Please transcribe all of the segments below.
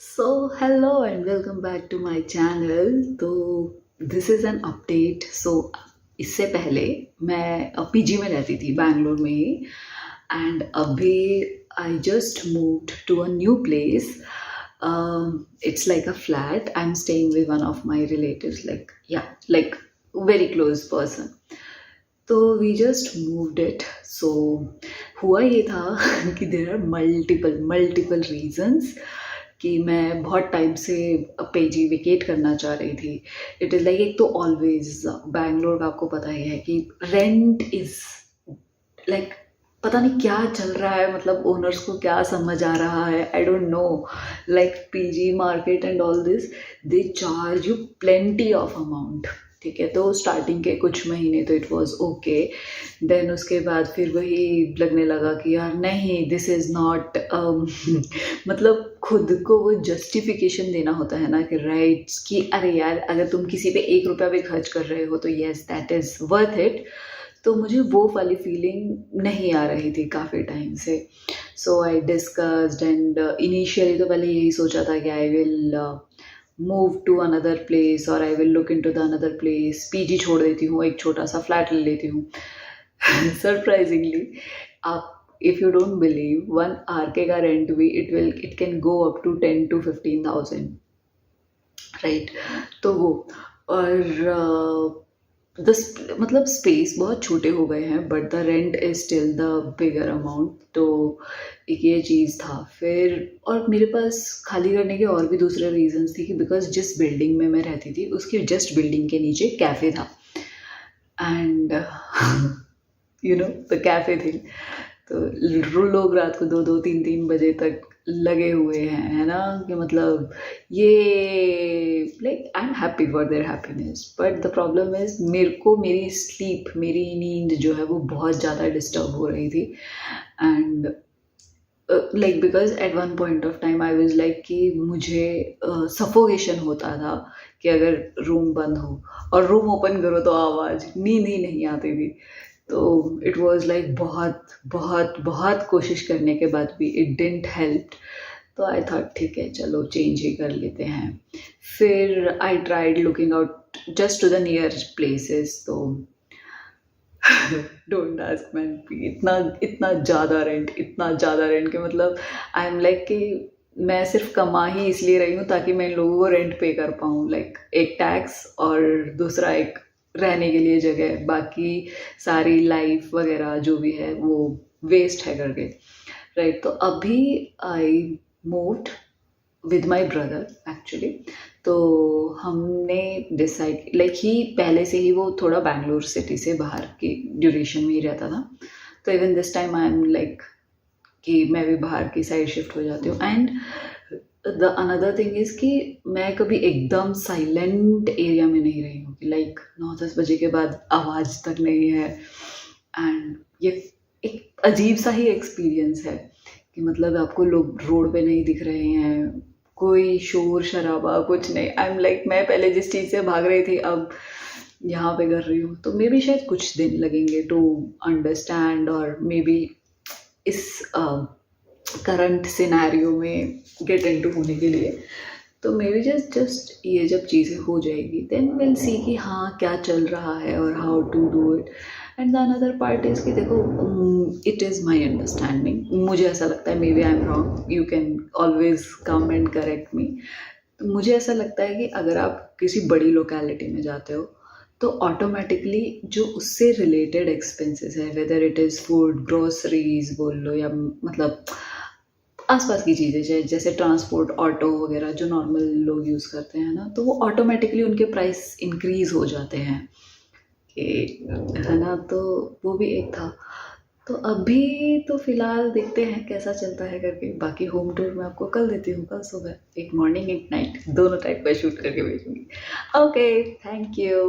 So hello and welcome back to my channel. तो this is an update. इससे पहले मैं पीजी में रहती थी बैंगलोर में ही, एंड अभी I just moved to a new place. It's like a flat. I'm staying with one of my relatives, like very close person. तो we just moved it. So हुआ ये था कि there are multiple multiple reasons कि मैं बहुत time से पेजी वेकेट करना चाह रही थी. इट इज़ लाइक, एक तो ऑलवेज बैंगलोर का आपको पता ही है कि रेंट इज़ लाइक, पता नहीं क्या चल रहा है, मतलब ओनर्स को क्या समझ आ रहा है, I don't know. Like PG market and all this, they charge you plenty of amount. ठीक है, तो स्टार्टिंग के कुछ महीने तो इट वाज ओके. देन उसके बाद फिर वही लगने लगा कि यार नहीं, दिस इज़ नॉट मतलब खुद को वो जस्टिफिकेशन देना होता है ना कि राइट्स, कि अरे यार अगर तुम किसी पे 1 रुपया भी खर्च कर रहे हो तो yes that is worth it. तो मुझे वो वाली फीलिंग नहीं आ रही थी काफ़ी टाइम से. So I discussed and initially तो पहले यही सोचा था कि I will move to another place और I will look into the another place. PG छोड़ देती हूँ, एक छोटा सा फ्लैट ले लेती हूँ. सरप्राइजिंगली, आप if you don't believe, 1 RK का रेंट भी it can go up to 10 to 15,000, right. तो वो और मतलब स्पेस बहुत छोटे हो गए हैं, but the rent is still the bigger amount. तो एक ये चीज़ था. फिर और मेरे पास खाली करने के और भी दूसरे रीजंस थे कि बिकॉज जिस बिल्डिंग में मैं रहती थी उसकी जस्ट बिल्डिंग के नीचे कैफ़े था. And you know the cafe thing. तो लोग रात को 2-2, 3-3 बजे तक लगे हुए हैं, है ना, कि मतलब ये like I am happy for their happiness. But the problem is, मेरे को मेरी स्लीप, मेरी नींद जो है वो बहुत ज़्यादा डिस्टर्ब हो रही थी. And like because at one point of time I was like कि मुझे सफोकेशन होता था कि अगर रूम बंद हो और रूम ओपन करो तो आवाज़, नींद ही नहीं आती थी. तो इट वाज लाइक बहुत बहुत बहुत कोशिश करने के बाद भी इट डिडंट हेल्प. तो आई थॉट ठीक है, चलो चेंज ही कर लेते हैं. फिर I tried looking out just to the near places. तो डोंट आस्क मैन, इतना इतना ज़्यादा रेंट, इतना ज़्यादा रेंट के मतलब आई एम लाइक कि मैं सिर्फ कमा ही इसलिए रही हूँ ताकि मैं इन लोगों को रेंट पे कर पाऊँ. लाइक एक टैक्स और दूसरा एक रहने के लिए जगह, बाकी सारी लाइफ वगैरह जो भी है वो वेस्ट है करके, राइट. तो अभी I moved with my brother actually. तो हमने डिसाइड, लाइक ही पहले से ही वो थोड़ा बैंगलोर सिटी से बाहर की ड्यूरेशन में ही रहता था. तो even this time I am like कि मैं भी बाहर की साइड शिफ्ट हो जाती हूँ. And the another thing is कि मैं कभी एकदम साइलेंट एरिया में नहीं रही हूँ कि लाइक 9-10 बजे के बाद आवाज़ तक नहीं है. एंड ये एक अजीब सा ही एक्सपीरियंस है कि मतलब आपको लोग रोड पे नहीं दिख रहे हैं, कोई शोर शराबा कुछ नहीं. आई एम लाइक, मैं पहले जिस चीज़ से भाग रही थी अब यहाँ पे कर रही हूँ. तो मे बी शायद कुछ दिन लगेंगे टू अंडरस्टैंड, और मे बी इस करंट सिनेरियो में गेट इनटू होने के लिए. तो मे बी जस्ट ये जब चीज़ें हो जाएगी देन विल सी कि हाँ क्या चल रहा है और how to do it. And the another part is कि देखो, इट इज़ माई अंडरस्टैंडिंग, मुझे ऐसा लगता है, maybe I am wrong, you can always come and correct me. मुझे ऐसा लगता है कि अगर आप किसी बड़ी लोकेलिटी में जाते हो तो ऑटोमेटिकली जो उससे रिलेटेड एक्सपेंसेस है, whether it is food, groceries बोल लो, या मतलब आसपास की चीज़ें जैसे ट्रांसपोर्ट, ऑटो वगैरह जो नॉर्मल लोग यूज़ करते हैं ना, तो वो ऑटोमेटिकली उनके प्राइस इंक्रीज़ हो जाते हैं कि, है ना. तो वो भी एक था. तो अभी तो फ़िलहाल देखते हैं कैसा चलता है करके. बाकी होम टूर मैं आपको कल देती हूँ, कल सुबह, एक मॉर्निंग एक नाइट, दोनों टाइप का शूट करके भेजूँगी. Okay, thank you,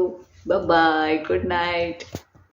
bye bye, good night.